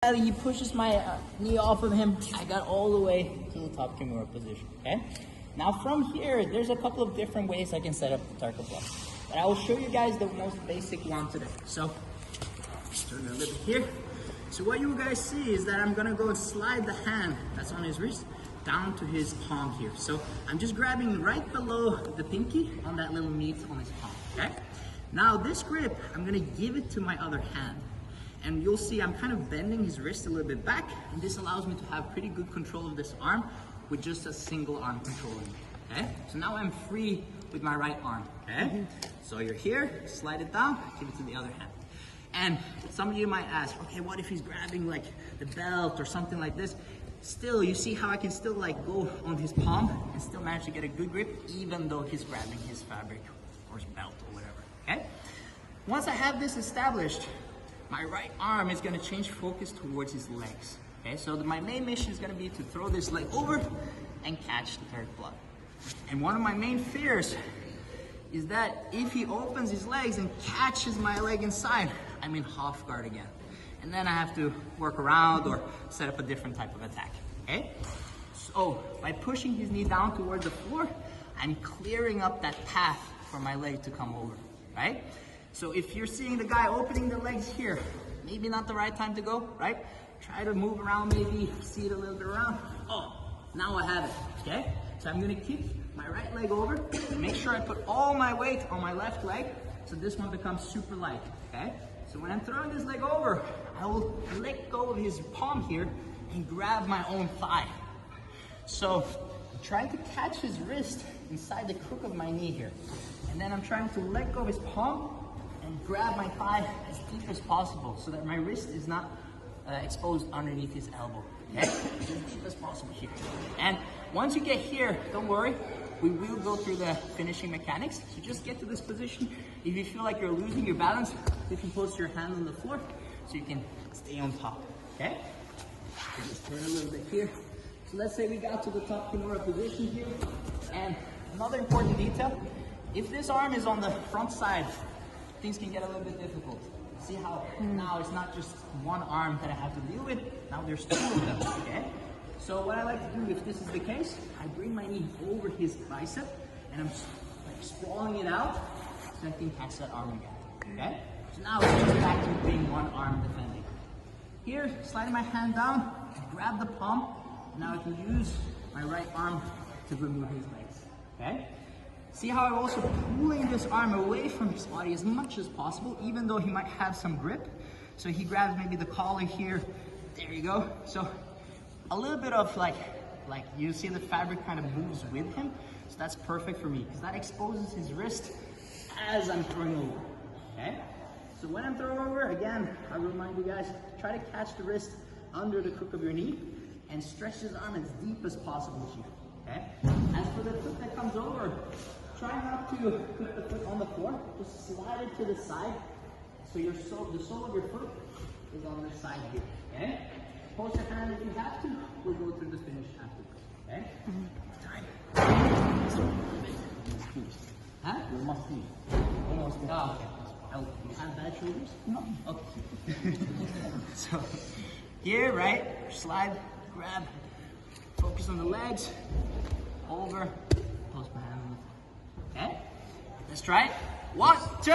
He pushes my knee off of him. I got all the way to the top Kimura position, okay? Now from here, there's a couple of different ways I can set up the Tarik Hopstock. But I will show you guys the most basic one today. So, just turn it a little bit here. So what you guys see is that I'm gonna go and slide the hand that's on his wrist down to his palm here. So I'm just grabbing right below the pinky on that little meat on his palm, okay? Now this grip, I'm gonna give it to my other hand. And you'll see I'm kind of bending his wrist a little bit back, and this allows me to have pretty good control of this arm with just a single arm controlling me, okay? So now I'm free with my right arm, okay? So you're here, slide it down, give it to the other hand. And some of you might ask, okay, what if he's grabbing like the belt or something like this? Still, you see how I can still like go on his palm and still manage to get a good grip even though he's grabbing his fabric or his belt or whatever, okay? Once I have this established, my right arm is gonna change focus towards his legs, okay? So my main mission is gonna be to throw this leg over and catch the third blood. And one of my main fears is that if he opens his legs and catches my leg inside, I'm in half guard again. And then I have to work around or set up a different type of attack, okay? So by pushing his knee down towards the floor, I'm clearing up that path for my leg to come over, right? So if you're seeing the guy opening the legs here, maybe not the right time to go, right? Try to move around, maybe see it a little bit around. Oh, now I have it, okay? So I'm gonna kick my right leg over, make sure I put all my weight on my left leg, so this one becomes super light, okay? So when I'm throwing this leg over, I will let go of his palm here and grab my own thigh. So I'm trying to catch his wrist inside the crook of my knee here. And then I'm trying to let go of his palm and grab my thigh as deep as possible so that my wrist is not exposed underneath his elbow, okay? As deep as possible here. And once you get here, don't worry, we will go through the finishing mechanics. So just get to this position. If you feel like you're losing your balance, you can post your hand on the floor so you can stay on top, okay? So just turn a little bit here. So let's say we got to the top Kimura position here. And another important detail, if this arm is on the front side, things can get a little bit difficult. See how now it's not just one arm that I have to deal with, now there's two of them, okay? So what I like to do if this is the case, I bring my knee over his bicep and I'm like sprawling it out so I can catch that arm again, okay? So now it's just back to being one arm defending. Here, sliding my hand down, grab the palm, now I can use my right arm to remove his legs, okay? See how I'm also pulling this arm away from his body as much as possible, even though he might have some grip. So he grabs maybe the collar here, there you go. So a little bit of like you see the fabric kind of moves with him. So that's perfect for me, because that exposes his wrist as I'm throwing over, okay? So when I'm throwing over, again, I remind you guys, try to catch the wrist under the crook of your knee and stretch his arm as deep as possible here, okay? As for the foot that comes over, try not to put the foot on the floor, just slide it to the side so the sole of your foot is on this side here, okay? Post your hand if you have to, we'll go through the finish afterwards, okay? Time. Huh? You must leave. Oh, okay. You have bad shoulders? No. Okay. So, here, right, slide, grab, focus on the legs, over, post my hand on the floor. Okay? Let's try it. 1, 2.